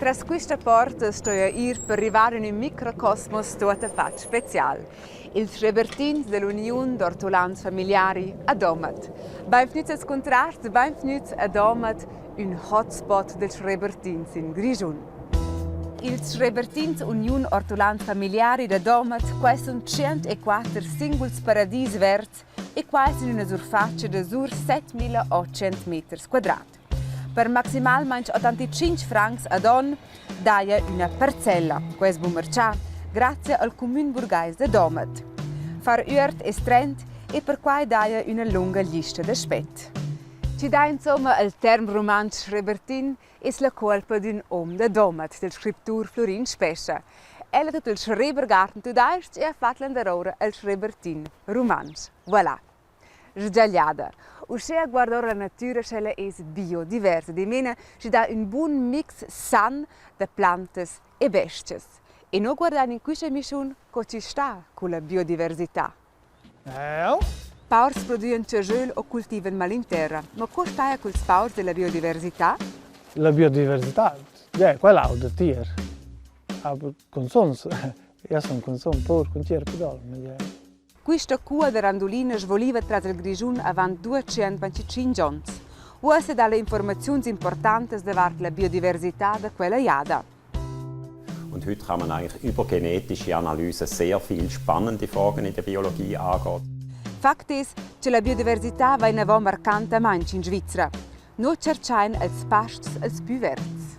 Tras questa porta sto a ir per arrivare in un microcosmos tutto fatto speciale. Il Schrebertins dell'Unione d'Ortolans Familiari a Domat. Benvenuti a scontrarsi, benvenuti a Domat, un hotspot del Schrebertins in Grigiun. Il Schrebertins Unione Ortolans Familiari da Domat, quai sono 104 singoli paradisi verdi e quai sono una surface di sur 7.800 metri quadrati. Per maximalmente 85 francs ad on daia una parcella, questo buon mercato, grazie al Comune Burgais de Domat. Far uert e strent e per quai daia una lunga lista di aspet. Ci dà insomma il term romanzo Schrebertin è la colpa di un uomo de Domat, del scrittore Florin Spescia. Ella ha tutto il Schrebergarten tudaisch e ha fatto l'andarora il Schrebertin romanzo. Voilà. Sbagliata. Se a guardare la natura è biodiversa, di meno ci dà un buon mix san di piante e bestie. E non guardare in questa missione che ci sta con la biodiversità. Paurs producono ciagel o coltivano malinterra, ma cosa sta con il paurs della biodiversità? La biodiversità, quella è del tier. Consumo, io sono consumo pur con tier pedal. Questa cua di randolina svoliva tra il Grigiun avanti 225 anni. Questa dalle informazioni importanti riguardo la biodiversità di quella iada. Und heute kann man eigentlich über genetische Analyse sehr viele spannende Fragen in der Biologie angehen. Fakt ist, dass la biodiversità va in avò marcante in Svizzera. Non cercain als pasts als Büverts.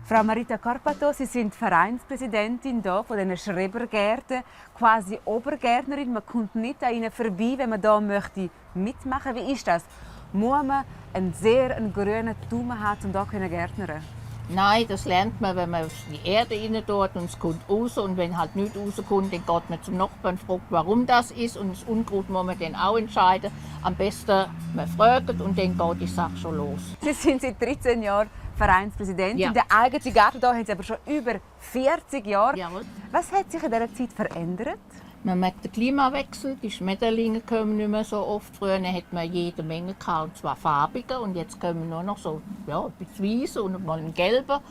Frau Marita Corpato, Sie sind Vereinspräsidentin hier von den Schrebergärten, quasi Obergärtnerin. Man kommt nicht an Ihnen vorbei, wenn man hier möchte mitmachen. Wie ist das? Muss man einen sehr grünen Daumen haben, um hier gärtnern? Nein, das lernt man, wenn man die Erde rein tut und es kommt raus. Und wenn halt nichts rauskommt, dann geht man zum Nachbarn und fragt, warum das ist. Und das Unkraut muss man dann auch entscheiden. Am besten man fragt und dann geht die Sache schon los. Sie sind seit 13 Jahren Vereinspräsidentin. Ja. Der eigene Garten hier haben Sie aber schon über 40 Jahre. Jawohl. Was hat sich in dieser Zeit verändert? Man merkt den Klimawechsel, die Schmetterlinge kommen nicht mehr so oft. Früher hat man jede Menge gehabt, und zwar farbige, und jetzt kommen nur noch so ein bisschen weiße und mal ein gelber.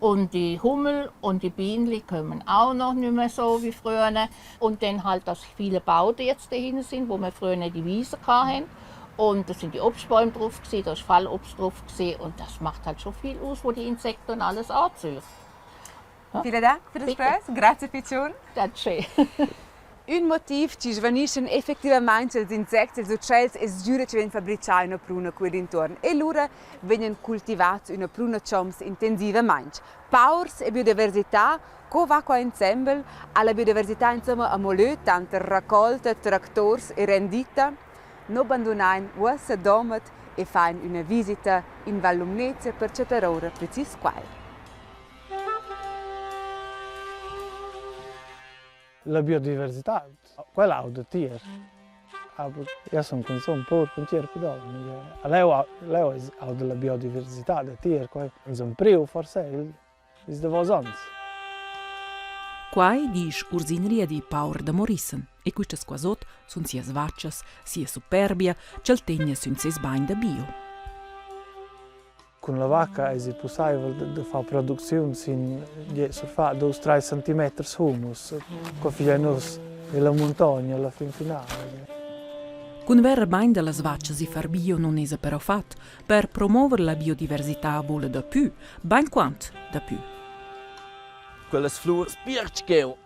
Und die Hummel und die Bienen kommen auch noch nicht mehr so wie früher. Und dann halt, dass viele Bauten jetzt dahin sind, wo wir früher die Wiesen hatten. Und da sind die Obstbäume drauf, da ist Fallobst drauf. Und das macht halt schon viel aus, wo die Insekten und alles anziehen. Ja? Vielen Dank für das Gespräch. Grazie, Piccione. Danke. Un motiv ci svaniscono effettivamente gli insetti, gli uccelli e giuro ci viene fabbricata una pruna qui dintorno e loro vengono coltivati una pruna choms intensivamente. Paurs e biodiversità, come va qua insieme alla biodiversità insomma a molè, tante raccolte, trattori e rendita, non abbandonare questa domat e fare una visita in Vallumnezia per cercare ora precis qua. La biodiversità, quella è del tier. Io sono consumo pur con tier pedal. Lei ha della biodiversità del tier, è un prio forse, è da vosons. Quai dice ursineria di Paur de Morissen e queste quasot sono sia svaccias, sia superbia, che il tegna sono sia sbain da bio. Con la vacca è possibile di fare produzione sin surfa 2-3 cm humus, con figlianos nella montagna alla fin finale. Con ver bain della svaccia si far bio non è però fatto, per promuovere la biodiversità vuole da più, ben quant da più. Quelles flores pirchgeu,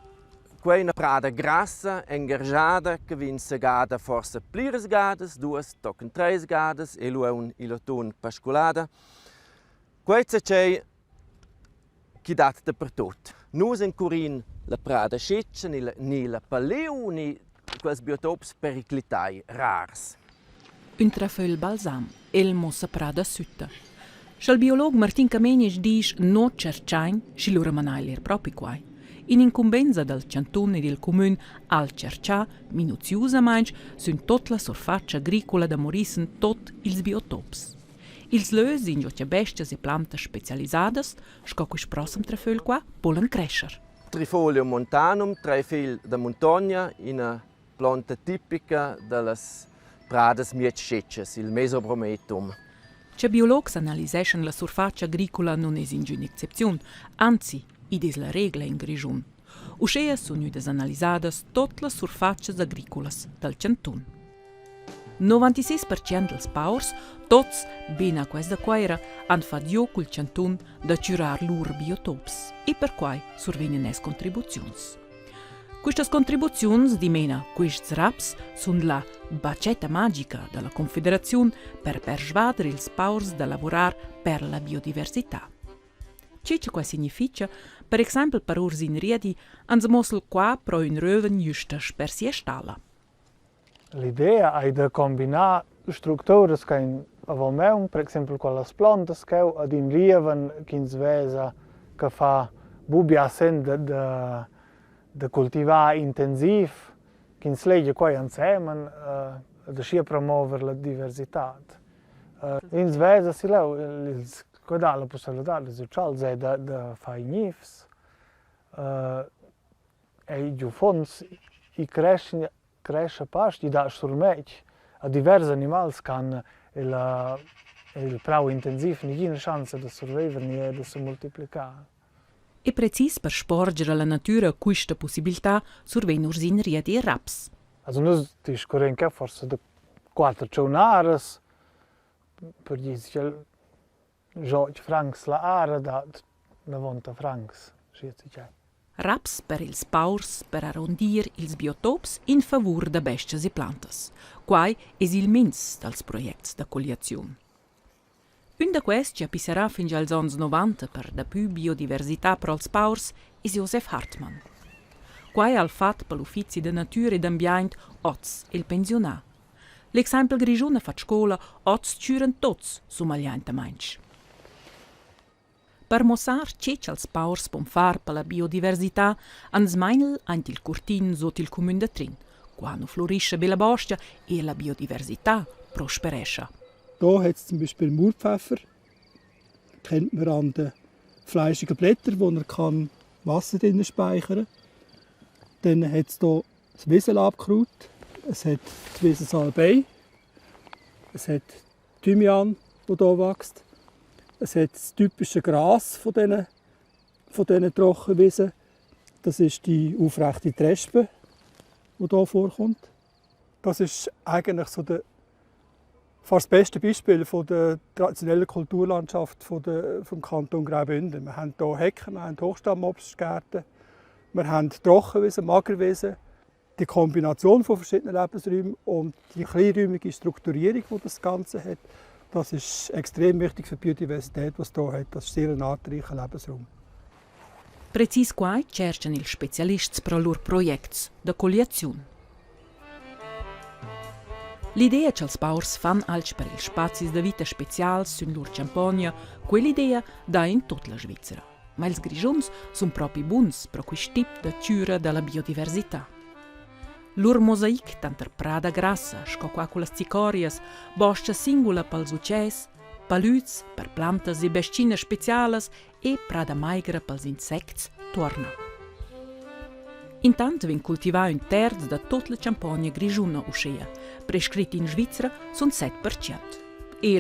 quei una prada grassa, engargiada, che vin segada forse plires gadas, 2 tocken 3 gadas, e lui un ilotun pasculada. Questa c'è chi dà dappertutto. Nus in Curin la prada sciccia, ni la paleo, ni quels biotops periclitai rars. Un trafel balsam, elmo prada sütta. Il biologo Martin Kamenic dice non cercain, si loro manai proprio quai. In incumbenza del cantone e del comune al cercià, minuziosamente, su tutta la surfaccia agricola da Morissen tot ils biotops. Ils lös sind ja besties e plantas specialisadas, sco quis prossem traföl qua volen crescer. Trifolium montanum, trifil da montagna, una planta tipica delle pradas mietschetches, il Mesobrometum. C'è biologs analiseschen la surfacia agricola non es ingüna excepziun, anzi, id es la regla in Grischun. Uschea sun üdes analisadas tot las surfacias agricolas del Chantun. 96% dels paurs, tots ben a questa quaira, han fatto io col Chantun da curar lur biotops e per quai survenen es contribuzions. Queste contribuzioni di mena, questi raps, sono la bacetta magica della Confederazione per persuadere ils paurs da lavorare per la biodiversità. Ciò che significa, per esempio, per ors in riedi, ans mossel qua pro un röven justas per sia stalla. L'idea è di combinare strutture che avevamo, per esempio quelle piante, ad un lieven che svesa che fa bubbia sen de cultivare intensiv, che si legge qua insieme, da promuovere la diversità. In Svesa si dà la possibilità sociale di fare nifs, e i fonds cresce pasti, dà sul mec, a diversi animali che hanno il prau intensiv, non hanno chance di sopravvivere e di si moltiplicare. È preciso per sporgere alla natura questa possibilità survene ursin riedi e raps. Also noi discorriamo che forse da 4 giornate per dire 8 francs la area da 90 francs. Raps per ils paurs per arrondir ils biotops in favur da bestias e plantas. Quai es il mins dels projects da coliazione. Un da questi appisserà fins als ans 90 per da più biodiversità per els paurs is Josef Hartmann. Quai al fat per l'Uffizi de Natura ed Ambient oz il pensionà. L'exempel Grischun fa scola oz ciuren tots sumaglianta mainch. Per mossar cec als paurs pom far per la biodiversità ans meinel ant il curtin sot il comune de Trin, quando florisce bella bostia e la biodiversità prosperescha. Hier hat es zum Beispiel Murpfeffer. Kennt man an den fleischigen Blättern, wo er Wasser drin speichern kann. Dann hat es hier das Wiesenlabkraut, es hat das Wiesensalbei, es hat Thymian, das hier wächst. Es hat das typische Gras von diesen Trockenwiesen. Das ist die aufrechte Trespe, die hier vorkommt. Das ist eigentlich so fast das beste Beispiel von der traditionellen Kulturlandschaft vom Kanton Graubünden. Wir haben hier Hecken, wir haben Hochstammobstgärten, wir haben Trockenwiesen, Magerwiesen. Die Kombination von verschiedenen Lebensräumen und die kleinräumige Strukturierung, die das Ganze hat, das ist extrem wichtig für die Biodiversität, was es hier hat. Das ist sehr ein artreicher Lebensraum. Precis quai cercano ils specialists pro lur projects da coliazione. L'idea che els paurs fan alc per ils spazis de vita specials sun lur Champagna, quell'idea dà in tutta la Svizzera. Ma ils Grischuns sun propi buns pro quist tip de cura della biodiversità. Lur mosaic tanter prada grassa, sco qua con las cicorias, boscia singula pels ucces, palüts per plantas e bescines specialas e prada maigra pels insects torna. Intant vien cultivà un terz da tot la Champagna grigiuna uscea, prescritti in Svizzera son 7%.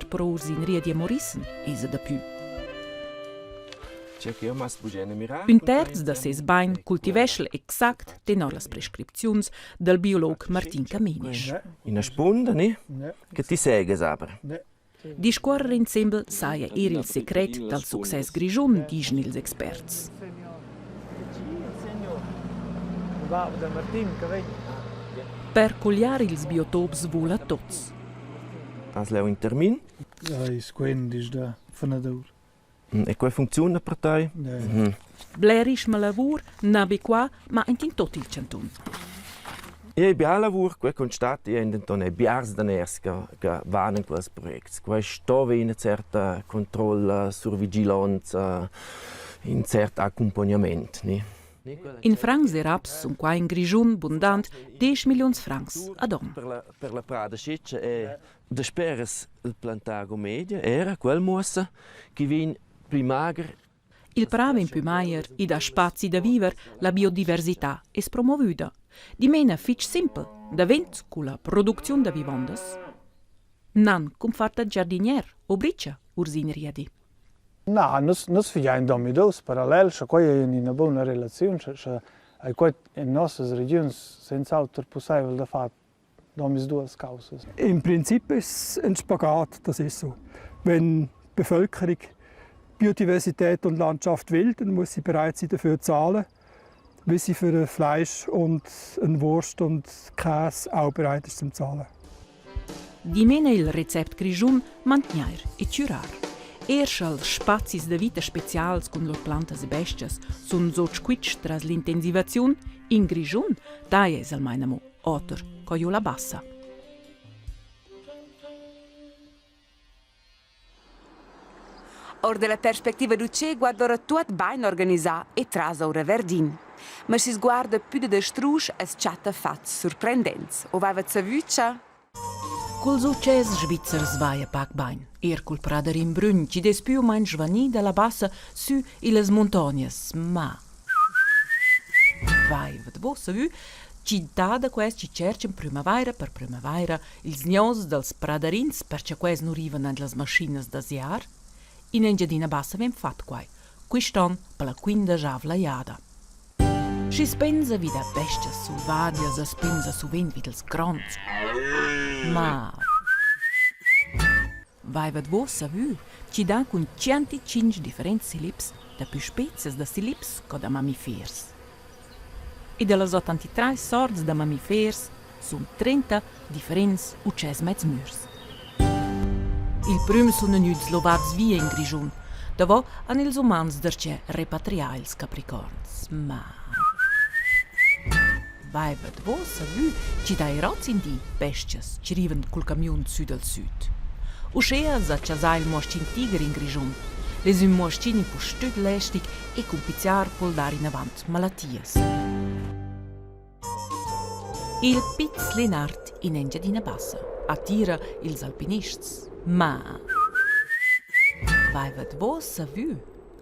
Per urs in Riedi e Morissen is da più. Un terz da ses bain cultiveschel exact tenor las prescripziuns del biolog Martin Kamenisch. In una spunta, ne? Che ti segues aber. Discorrere insieme saia il secret del success grigiun, dicono ils experts. Per cogliare ils biotops vola tots. As leu in termin? Ja, is quindi da fanador. E come funziona per te? Blerisch ma lavur, nabi qua, ma in tot il Chantun. E bia lavur, que constat e indenton e biars daners che vanno in questo progetto. Questo viene un certo controllo, survigilanza, un certo accompagnamento, ne? In francs e raps sun qua in Grischun bundant 10 milions francs ad on. Per la prada sciccia e de speres il plantago media era quel mossa che vin più mager. Il prave in più maier i da spazi da viver la biodiversità es promovuta. Di mena fitch simple, da vent con la produzione da vivandas. Nan cum farta giardinier o briccia ursin riedi. No, non sfigliamo domi dos parallel, se qua è in una buona relazione, se qua in nostre regioni senza altro possibile da fare domis due cause. Im Prinzip ist es ein Spagat, das ist so. Wenn die Bevölkerung Biodiversität und Landschaft will, dann muss sie bereit sein, dafür zu zahlen, wie sie für ein Fleisch und eine Wurst und Käse auch bereit ist zum zahlen. Di mena il recept grigiun mantgnair e curar. Erschal spazis de vita specials con lor plantas e bestias sun so squitsch tras l'intensivaziun in grigiun dae es al mainamo otter coiola bassa. Or della perspectiva d'Uce guardora tuot bain organisà e tras ora verdin. Ma si sguarda più de strusch es chatta fats surprendents. O vaiva zavücia? Col succes svizzers vaia pac bain. Cul prader in brun ci des più mein svani dalla bassa su illes montagnes. Ma vaiva de bossa vu ci da quest ci cercen primavera per primavera ils gnos dels praderins perché quest nu rivan an las maschines da siar. In Engiadina bassa vem fat quai. Quiston per la quinda javla iada. Si spensa vida bestias sulvadias a spensa suvent videls grons. Ma vaiva vossa vu, ci da cun 105 differenti silips da più spezies da silips co da mammifers. E delle 83 sorts da mammifers sun 30 differents ucces mezz murs. Il prüm sun gnüd slovats via in Grigiun, davo an ils umans derce repatrià ils capricorns. Ma vaiva vossa vu, ci dai roz in di bestias, ci riven col camion sud al sud. Uscea za ciasà il moschin tiger in Grigiun, les un moschini pu stüd lästig e cum pizziar pol dar in avant malatias. Il Piz Lenart in Engiadina bassa, attira ils alpinists. Ma vaiva vossa vu,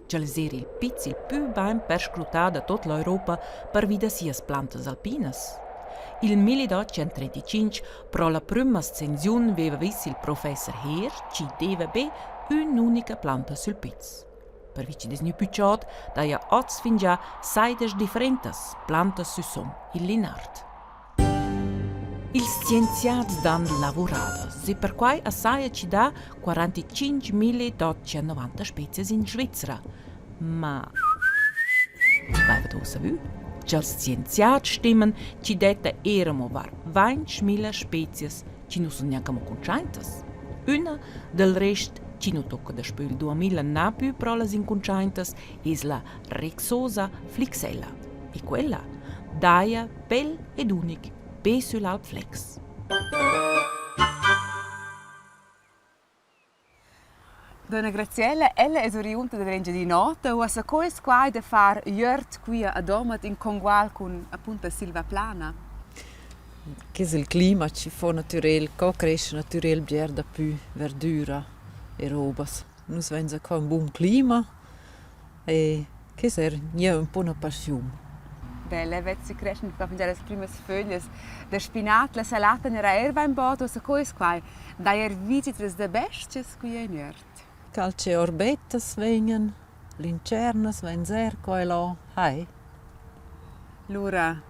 ce les era il Piz il più bain perscrutà da tutta l'Europa per vida sias plantas alpinas. Il 1835, pro la prima ascensione, aveva visto il professor Heer ci deva be un'unica planta sul Piz. Per vici des nu picciot, daia oz fin già 6 differentes plantas su som il Linard. Ils scienziats dan lavoradas e per quai assaia ci dà 45.890 spezies in Svizzera. Ma vaiva vossa vu? C'els scienziats stimmen ci detta eramo var 20.000 spezies ci nu sun neanche conscientes. Una del rest ci nu tocca da spül 2000 na più pro las inconscientes es la Rexosa flixella. E quella daia bel ed unic be sull'Alp Flex. Donna Graziella, ella è oriunta da Rengia di Nota, o sa coes quai da far iert qui a Domat in congual con appunto Silva Plana. Che il clima ci fa naturel, co cresce naturel bier da più verdura e robas. Nus venza co un buon clima e che ser nie un po' una passione. Belle, vezzi crescen per mangiare le prime foglie, da spinat, la salata nera erba in bodo, sa coes quai, da visitas de bestias qui in iert. Calce orbetas vengan, lincernas venzer coi lo, hai. Lura,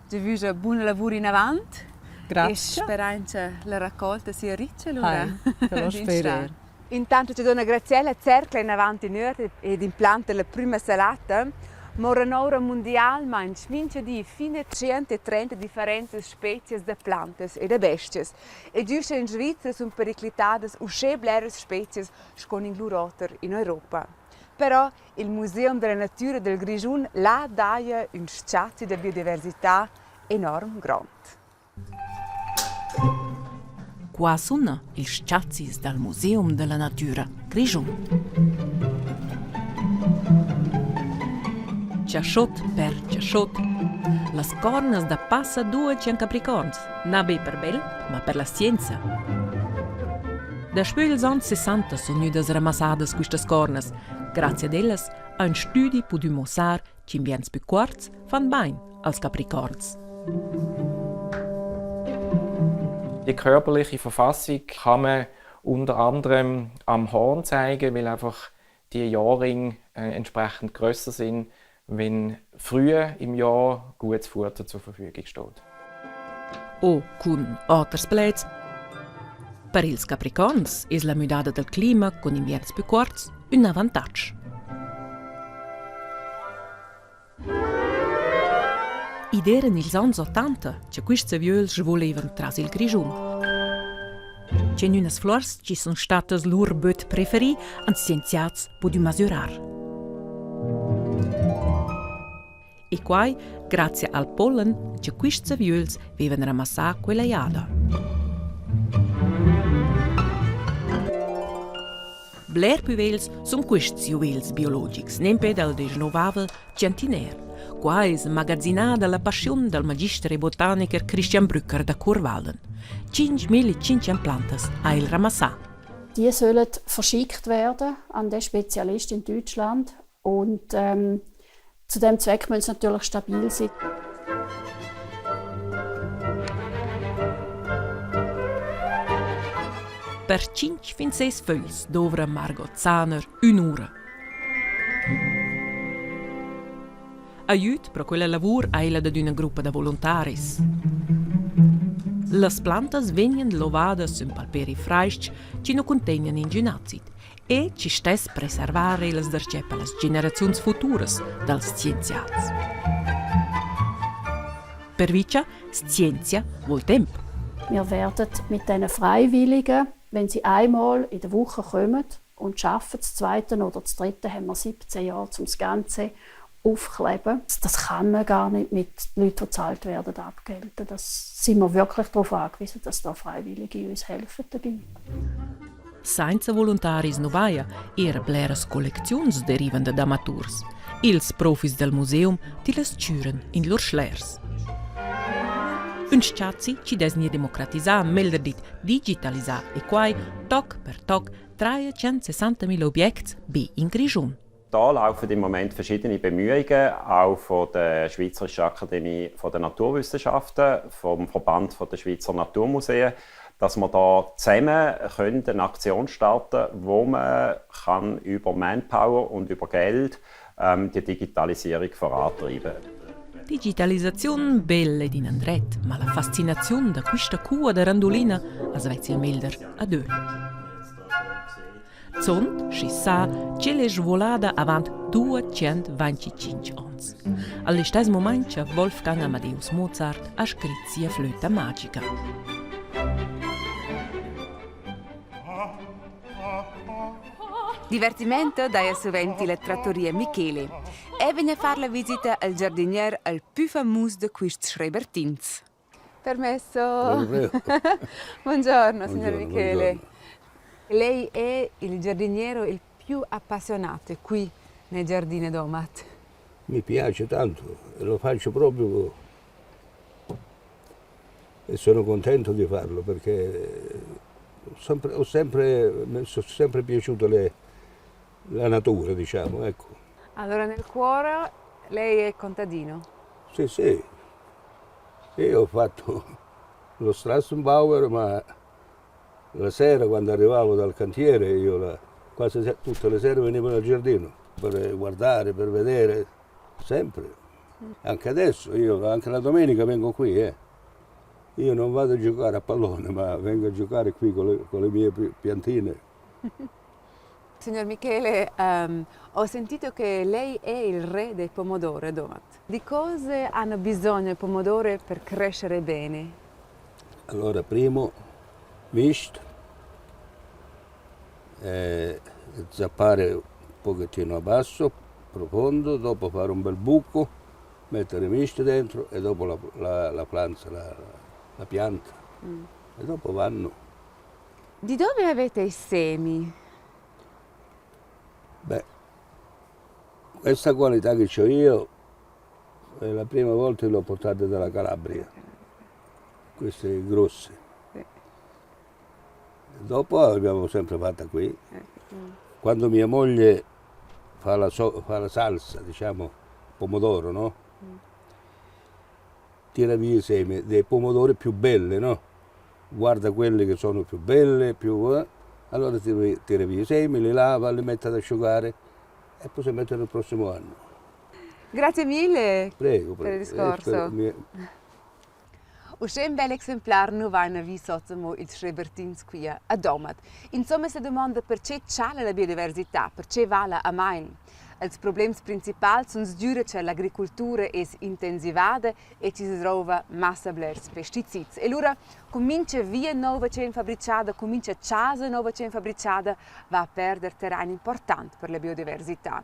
ti vige buon lavoro in avant. Grazie. E speranza la raccolta sia riccia, Lura. Te lo spero. Intanto c'è Donna Graziella cerca in avanti in iert ed implanta la prima salata. Moranora mondial manch mince di fine 130 differenti species de plantas e de bestias. E giusto in Svizzera sono periclitadas usce bleres species scon in Gluroter in Europa. Però il Museum della Natura del Grigiun la daia un schatzi de biodiversità enorm grand. Qua sono i schatzi dal Museum della Natura Grigiun. Ciasciot per ciasciot. Las cornas da passa due c'è capricorns, na be per bel, ma per la scienza. Da spüls ans 60 sono nudas ramassadas quistas cornas. Grazie ad ellas, a un studi pu dimossar ci biens più quarts fan bain als capricorns. Die körperliche Verfassung kann man unter anderem am Horn zeigen, weil einfach die Jahrringe entsprechend grösser sind, wenn früh im Jahr gutes Futter zur Verfügung steht. O con alters plets. Per ils capricorns è la mudada del clima con inverns più corts un avantaggio. Id eran ils ans 80 che quiste viols volevan tras il grigiun. C'è unas flors ci son statas lur böt preferi an scienziats po du masurar. E quai, grazie al pollen, che quiste viols vevan ramassà quella iada. Bler puvels son questi juvels biologics, nempe dal desnovavel centiner. Qua è magazzinata la passione del magister botaniker Christian Brücker da Kurwalden. 5.500 plantas ha il ramassà. Die sollen verschickt werden an den Spezialist in Deutschland und zu dem Zweck müssen sie natürlich stabil sein. Per 5 fin 6 feuilles dovra Margot Zahner un'ora. Aiut pro quella lavur eila da una gruppa da volontaris. Las plantas venien lovadas sun palperi fraisch ci no contenien ingenazit e ci stes preservare las darce per las generazions futuras dels scienziats. Per vicia, scienzia vuol tempo. Wir werden mit diesen Freiwilligen, wenn sie einmal in der Woche kommen und arbeiten, das zweite oder das dritte, haben wir 17 Jahre, um das Ganze aufkleben. Das kann man gar nicht mit Leuten, die bezahlt werden, abgelten. Das sind wir wirklich darauf angewiesen, dass da Freiwillige uns helfen dabei. Senza volontaris no vaia, era bleras colleczions derivande da maturs. Ils profis del museum ti las tschüren in lor schlers. Un schatzi ci desni democratisà, melder dit digitalisà e quai, toc per toc, 360.000 objekts bi in Grigiun. Da laufen im Moment verschiedene Bemühungen, auch von der Schweizerischen Akademie der Naturwissenschaften, vom Verband der Schweizer Naturmuseen, dass wir da zusammen eine Aktion starten können, wo man über Manpower und über Geld die Digitalisierung vorantreiben kann. Digitalisation belle din andret, ma la fascinazione da questa cua da randolina a Svezia melder a due. Zont, si sa, che le svolada avant 225 ans. All'istes moment Wolfgang Amadeus Mozart ha scritto sia flöta magica. Divertimento dai soventi le trattorie Michele e viene a fare la visita al giardinier al più famoso di questi Schrebertins. Permesso? Buongiorno, signor Michele. Buongiorno. Lei è il giardiniero il più appassionato qui nei giardini Domat. Mi piace tanto e lo faccio proprio e sono contento di farlo perché mi sono sempre piaciuto la natura, diciamo, ecco. Allora nel cuore lei è contadino? Sì, sì. Io ho fatto lo Strassenbauer, ma la sera quando arrivavo dal cantiere io quasi tutte le sere venivo al giardino per guardare, per vedere, sempre. Anche adesso, io anche la domenica vengo qui. Io non vado a giocare a pallone, ma vengo a giocare qui con le mie piantine. Signor Michele, ho sentito che lei è il re dei pomodori a Domat. Di cosa hanno bisogno i pomodori per crescere bene? Allora, primo, mischt, zappare un pochettino a basso, profondo, dopo fare un bel buco, mettere mischt dentro e dopo la pianta. E dopo vanno. Di dove avete i semi? Beh, questa qualità che ho io è la prima volta che l'ho portata dalla Calabria, queste grosse. Dopo l'abbiamo sempre fatta qui. Quando mia moglie fa la salsa, diciamo, pomodoro, no? Tira via i semi dei pomodori più belli, no? guarda quelle che sono più belle, allora tira via i semi, li lava, li mette ad asciugare e poi si mette nel prossimo anno. Grazie mille Prego. per il discorso. Un bel exemplar nu va in visotamo il Schrebertins qui a Domat. Insomma si domanda perché c'è la biodiversità, perché vale a Main. I problemi principali sono che l'agricoltura è intensivata e ci si trova massa blers pesticidi. E allora comincia via nuova fabbricata, comincia casa nuova fabbricata, va a perdere terreno importante per la biodiversità.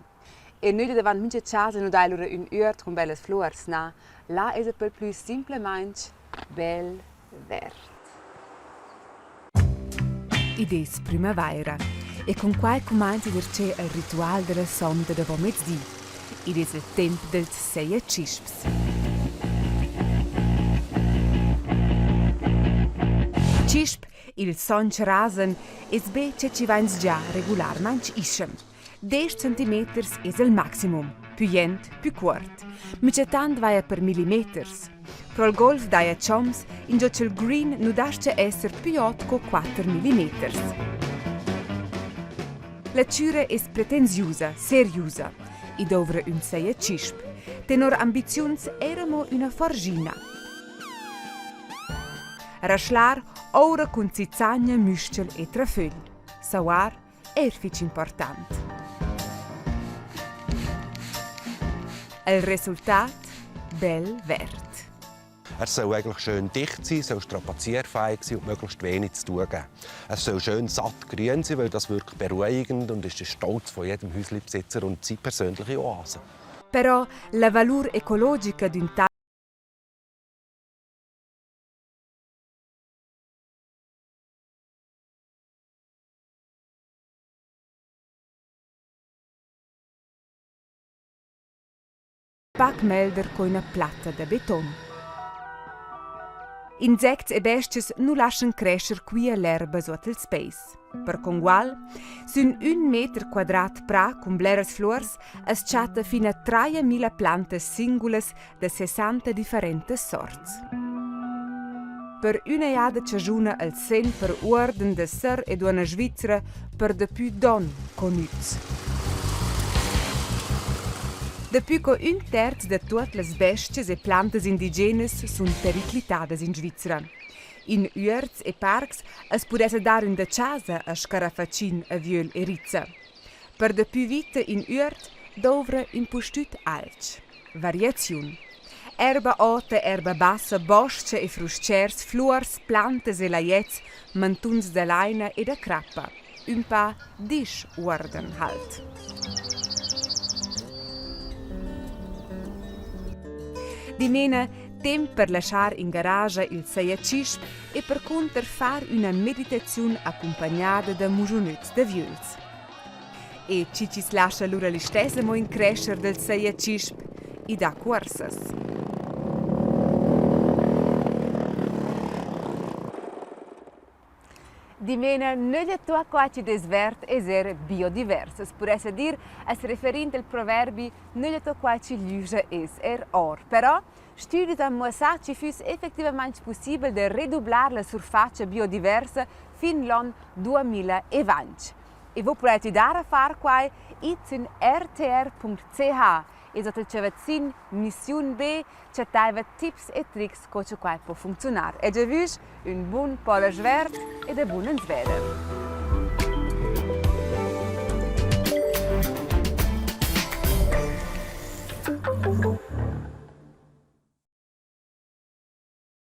E noi davanti mince casa non dai allora un ort con belle flores, na? Là è per più semplicemente bel verde. Idees primavera. E con quai comanti c'è il rituale della sonda da mezzì. Ed è il tempo del Seia Cisps. Cisp, il son rasen, è sbe che ci va già regolarmente ischem. 10 cm è il maximum, più jent, più quart. Mica tant vai per millimeters. Pro il golf daia choms, in giù il green non dasce essere più otco 4 mm. La cura è pretenziosa, seriosa. I dovre un Seia Cisp. Tenor ambizions eramo una forgina. Raschlar ora con zizzagna, muscel e trafögl. Sauar è fic important. Il risultat bel verd. Soll eigentlich schön dicht sein, soll strapazierfähig sein und möglichst wenig zu tun geben. Es soll schön satt grün sein, weil das wirkt beruhigend und ist der Stolz von jedem Häuslebesitzer und seine persönliche Oase. Però la valur ecologica d'un Packmelder con una platta da beton. Insects e besties non lasciano crescere qui l'erba sotto il space. Per congual, su un 1 metro quadrat pra con bleras flores, es chatta fino a 3.000 plantes singulas de 60 differenti sorti. Per una iada ciagiuna al sen per orden de ser ed una Svizzera per de più don conuts. De più che 1/3 de tutte le besties e plantes indigenes sono periclitate in Svizzera. In uerts e parks es potesse dare una casa a scarafacin, a viol e rizza. Per de più vite in uert dovre un postut alc. Variazione. Erba alta, erba bassa, bosce e fruscers, flors, plantes e laiets, mantuns de laina e da crappa. Un pa disordern halt. Di mena, tempo per lasciare in garage il Seia Cisp e per conter fare una meditazione accompagnata da mujonuts de viols. E ci lascia allora li stesse mo in crescere del Seia Cisp e da corsas. Di mena, non è tutto quasi desvert e ser biodivers. Si potrebbe dire, es referente al proverbi, non è tutto quasi luce es or. Però, studi hanno mostrato che fosse effettivamente possibile di ridurre la surface biodiversa fino all'anno 2020. E voi potete dare a fare qua su rtr.ch e sotto il cevazzin Mission B c'è tips e tricks come qua può funzionare. E già visto un buon polish verde e un buon sveder.